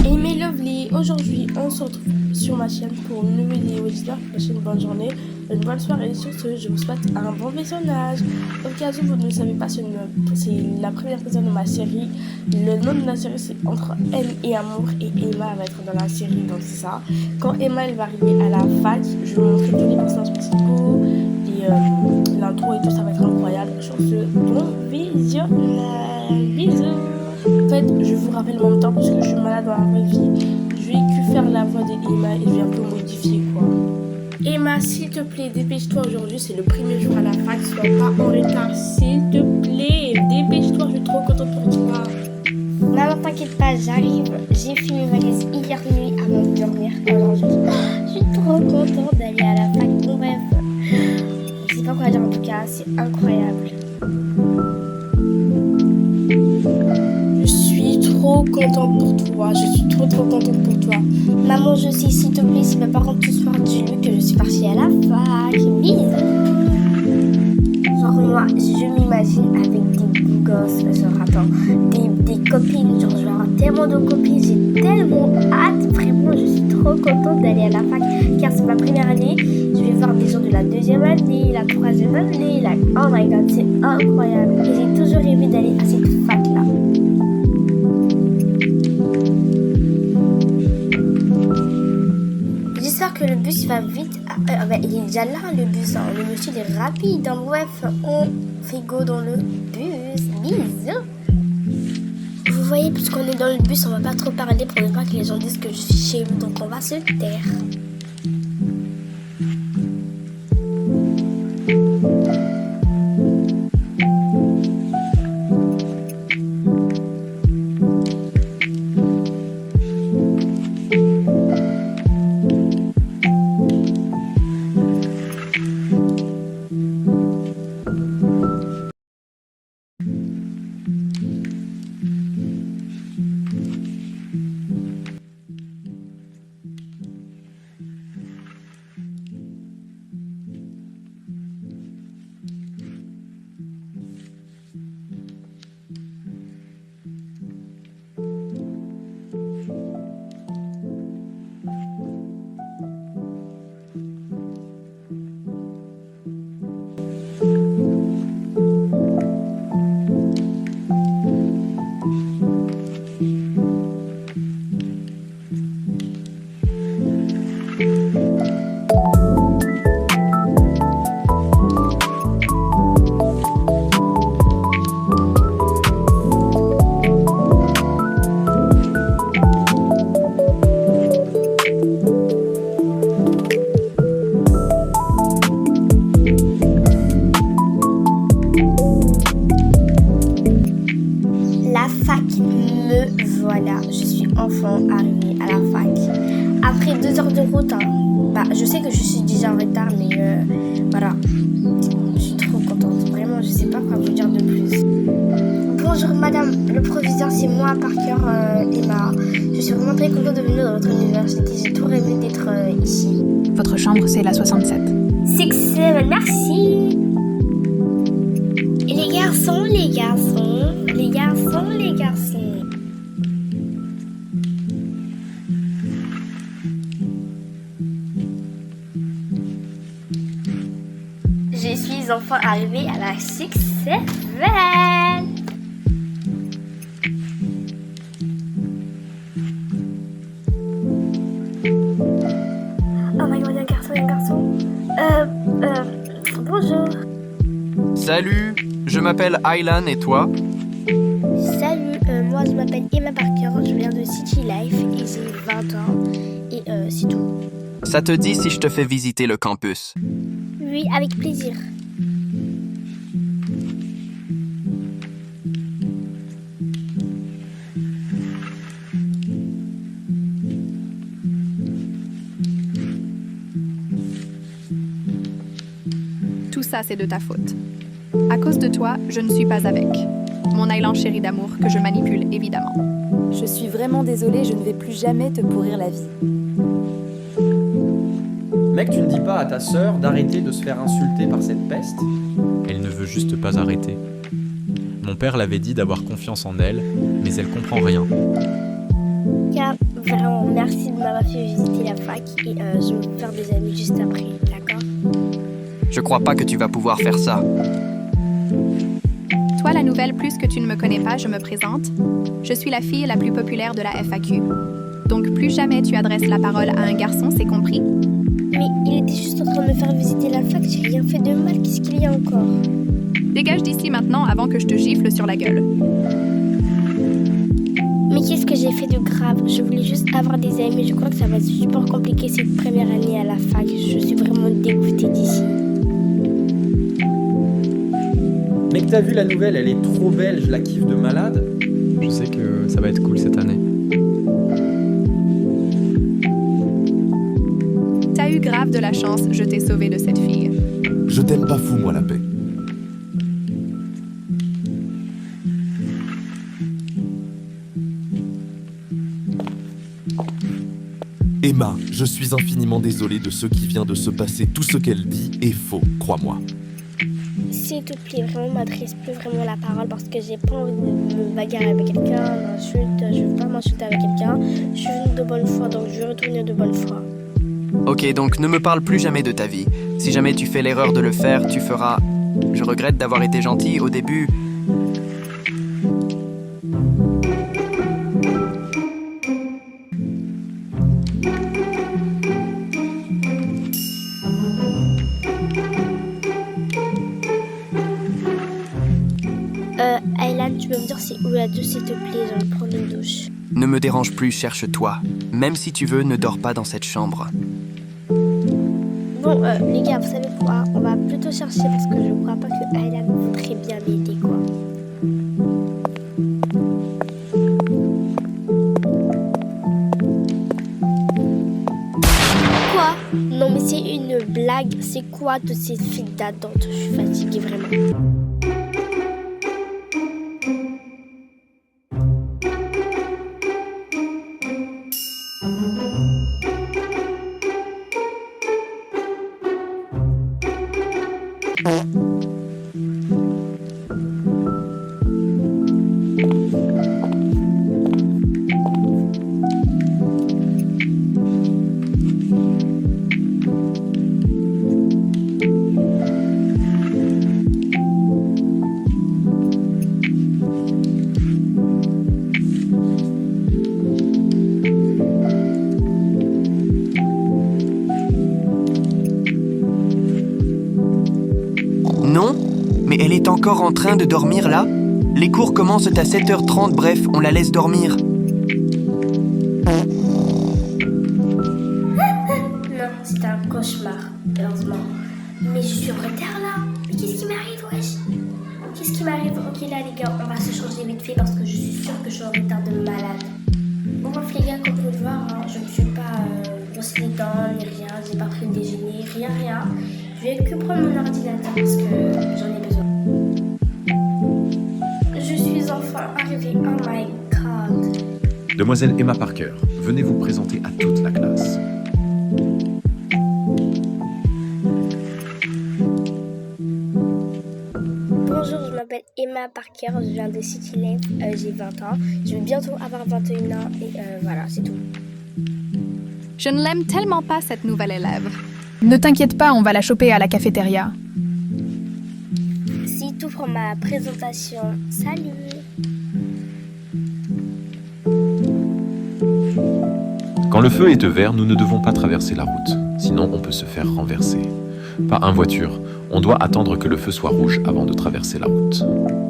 Et mes lovely, aujourd'hui on se retrouve sur ma chaîne pour une nouvelle vidéo. J'espère que vous passez une bonne journée, une bonne soirée et sur ce je vous souhaite un bon visionnage. Au cas où vous ne savez pas, c'est la première saison de ma série. Le nom de la série c'est Entre haine et amour et Emma va être dans la série, donc c'est ça. Quand Emma elle va arriver à la fac, je vais vous montrer tous les personnages principaux, l'intro et tout, ça va être incroyable. Sur ce, bon visionnage, bisous. En fait, je vous rappelle en même temps parce que je suis malade dans la vraie vie. Je vais que faire la voix d'Emma et je vais un peu modifier quoi. Emma, s'il te plaît, dépêche-toi aujourd'hui, c'est le premier jour à la fac, sois pas en retard, s'il te plaît, dépêche-toi, je suis trop contente pour toi. Maman, t'inquiète pas, j'arrive. J'ai fini ma classe hier nuit avant de dormir. Alors je suis trop contente d'aller à la fac. Bon bref, je sais pas quoi dire en tout cas, c'est incroyable. Je suis trop contente pour toi, je suis trop contente pour toi. Maman, je sais, s'il te plaît, si mes parents ce soir dis-lui que je suis partie à la fac. Bisous. Genre moi, je m'imagine avec des beaux gosses, genre attends, des copines, genre je vais avoir tellement de copines, j'ai tellement hâte, vraiment je suis trop contente d'aller à la fac, car c'est ma première année, je vais voir des gens de la deuxième année, la troisième année, oh my god, c'est incroyable, et j'ai toujours rêvé d'aller à cette fac là. J'espère que le bus va vite. Il est déjà là le bus, hein. Le monsieur il est rapide. Hein. Bref, on fait go dans le bus. Bisous. Vous voyez, puisqu'on est dans le bus, on va pas trop parler pour ne pas que les gens disent que je suis chez eux. Donc on va se taire. Voilà, je suis enfin arrivée à la fac. Après 2 heures de route, je sais que je suis déjà en retard, mais voilà. Je suis trop contente, vraiment, je sais pas quoi vous dire de plus. Bonjour madame, le proviseur, c'est moi, Parker, Emma. Je suis vraiment très contente de venir dans votre université, j'ai tout rêvé d'être ici. Votre chambre, c'est la 67. 6-7, merci. Et les garçons. Je suis enfin arrivée à la 6-7. Oh my god, il y a un garçon. Bonjour. Salut, je m'appelle Aylan et toi? Salut, moi je m'appelle Emma Parker, je viens de City Life et j'ai 20 ans et c'est tout. Ça te dit si je te fais visiter le campus? Oui, avec plaisir. Tout ça, c'est de ta faute. À cause de toi, je ne suis pas avec. Mon Aylan chéri d'amour que je manipule, évidemment. Je suis vraiment désolée, je ne vais plus jamais te pourrir la vie. Mec, tu ne dis pas à ta sœur d'arrêter de se faire insulter par cette peste? Elle ne veut juste pas arrêter. Mon père l'avait dit d'avoir confiance en elle, mais elle comprend rien. Car Vraiment, merci de m'avoir fait visiter la fac et je vais me faire des amis juste après, d'accord? Je crois pas que tu vas pouvoir faire ça. Toi, la nouvelle, plus que tu ne me connais pas, je me présente. Je suis la fille la plus populaire de la FAQ. Donc plus jamais tu adresses la parole à un garçon, c'est compris? Mais il était juste en train de me faire visiter la fac, j'ai rien fait de mal, qu'est-ce qu'il y a encore? Dégage d'ici maintenant avant que je te gifle sur la gueule. Mais qu'est-ce que j'ai fait de grave? Je voulais juste avoir des amis, je crois que ça va être super compliqué cette première année à la fac, je suis vraiment dégoûtée d'ici. Mec, t'as vu la nouvelle, elle est trop belle, je la kiffe de malade. Je sais que ça va être cool cette année. T'as eu grave de la chance, je t'ai sauvé de cette fille. Je t'aime pas fou, moi, la paix. Emma, je suis infiniment désolé de ce qui vient de se passer. Tout ce qu'elle dit est faux, crois-moi. S'il te plaît, vraiment m'adresse plus vraiment la parole parce que j'ai pas envie de me bagarrer avec quelqu'un, d'insulte, je veux pas m'insulter avec quelqu'un. Je suis venue de bonne foi, donc je vais retourner de bonne foi. Ok, donc ne me parle plus jamais de ta vie. Si jamais tu fais l'erreur de le faire, tu feras... Je regrette d'avoir été gentil au début. Aylan, tu peux me dire c'est où la douche s'il te plaît, je vais me prendre une douche. Ne me dérange plus, cherche-toi. Même si tu veux, ne dors pas dans cette chambre. Bon, les gars, vous savez quoi? On va plutôt chercher parce que je crois pas que Aylan voudrait bien m'aider, quoi. Quoi? Non mais c'est une blague, c'est quoi toutes ces filles d'attente? Je suis fatiguée vraiment. Non? Mais elle est encore en train de dormir là? Les cours commencent à 7h30, bref, on la laisse dormir. Non, c'est un cauchemar, heureusement. Mais je suis en retard là. Mais qu'est-ce qui m'arrive, wesh? Qu'est-ce qui m'arrive? Ok, là, les gars, on va se changer vite fait parce que je suis sûre que je suis en retard de malade. Bon, bref, les gars, comme vous pouvez le voir, hein, je ne suis pas brossé les dents ni rien. J'ai pas pris le déjeuner, rien. Je vais que prendre mon ordinateur parce que j'en ai besoin. Je suis enfin arrivée. Oh my god. Demoiselle Emma Parker, venez vous présenter à toute la classe. Bonjour, je m'appelle Emma Parker, je viens de City Life, j'ai 20 ans. Je vais bientôt avoir 21 ans et voilà, c'est tout. Je ne l'aime tellement pas, cette nouvelle élève. Ne t'inquiète pas, on va la choper à la cafétéria. C'est tout pour ma présentation. Salut! Quand le feu est vert, nous ne devons pas traverser la route, sinon on peut se faire renverser. Pas en voiture, on doit attendre que le feu soit rouge avant de traverser la route.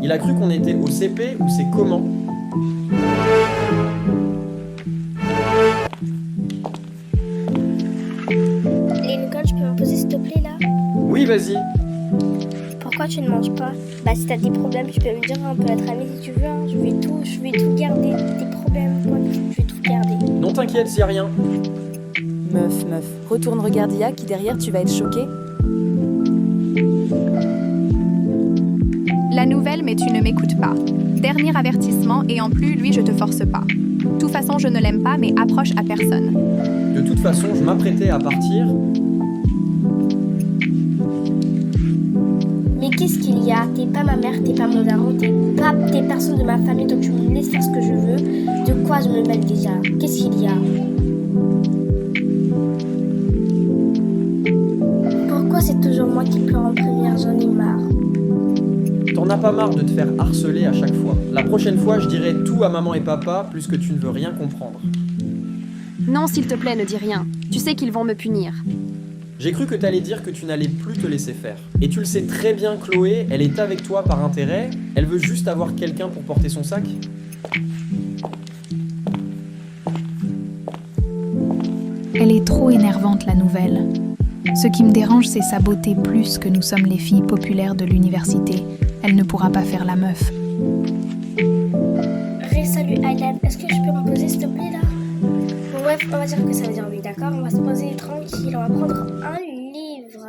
Il a cru qu'on était au CP ou c'est comment? Lincoln, je peux me poser s'il te plaît là? Oui, vas-y. Pourquoi tu ne manges pas? Bah si t'as des problèmes, tu peux me dire, on peut être amis si tu veux, hein. Je vais tout garder, tes problèmes, quoi. Je vais tout garder. Non, t'inquiète, c'est rien. Meuf, retourne regarder Ia qui derrière tu vas être choquée. La nouvelle, mais tu ne m'écoutes pas. Dernier avertissement, et en plus, lui, je te force pas. De toute façon, je ne l'aime pas, mais approche à personne. De toute façon, je m'apprêtais à partir. Mais qu'est-ce qu'il y a? T'es pas ma mère, t'es pas mon daron, t'es personne de ma famille, donc tu me laisses faire ce que je veux. De quoi je me mêle déjà? Qu'est-ce qu'il y a? Pourquoi c'est toujours moi qui pleure en première? J'en ai marre. T'en as pas marre de te faire harceler à chaque fois. La prochaine fois, je dirai tout à maman et papa, plus que tu ne veux rien comprendre. Non, s'il te plaît, ne dis rien. Tu sais qu'ils vont me punir. J'ai cru que t'allais dire que tu n'allais plus te laisser faire. Et tu le sais très bien, Chloé, elle est avec toi par intérêt, elle veut juste avoir quelqu'un pour porter son sac. Elle est trop énervante, la nouvelle. Ce qui me dérange, c'est sa beauté plus que nous sommes les filles populaires de l'université. Elle ne pourra pas faire la meuf. Salut Aylan, est-ce que je peux me poser s'il te plaît là? Bon, bref, on va dire que ça veut dire oui, d'accord? On va se poser tranquille, on va prendre un livre.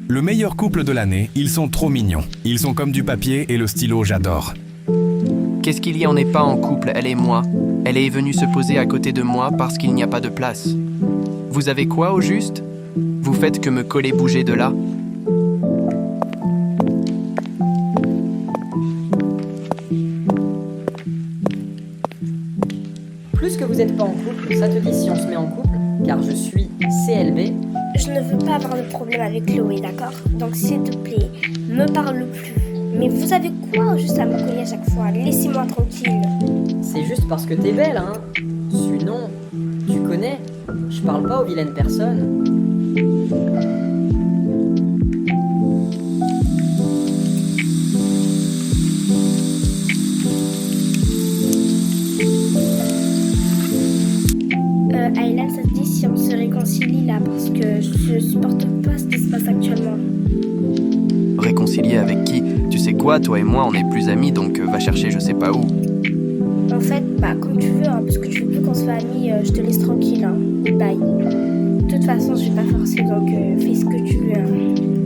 Le meilleur couple de l'année, ils sont trop mignons. Ils sont comme du papier et le stylo, j'adore. Qu'est-ce qu'il y en est pas en couple, elle et moi? Elle est venue se poser à côté de moi parce qu'il n'y a pas de place. Vous avez quoi au juste? Vous faites que me coller bouger de là? Plus que vous n'êtes pas en couple, ça te dit si on se met en couple? Car je suis CLB. Je ne veux pas avoir de problème avec Chloé, d'accord? Donc s'il te plaît, me parle plus. Mais vous avez quoi juste à me coller à chaque fois? Laissez-moi tranquille. C'est juste parce que t'es belle, hein? Sinon, tu connais, je parle pas aux vilaines personnes. Aylan, ça te dit si on se réconcilie là? Parce que je supporte pas ce qui se passe actuellement. Réconcilier avec qui? Tu sais quoi, toi et moi, on est plus amis, donc va chercher je sais pas où. En fait, comme tu veux, hein, parce que tu veux plus qu'on soit amis, je te laisse tranquille, hein. Bye. De toute façon, je vais pas forcer, donc fais ce que tu veux. Hein.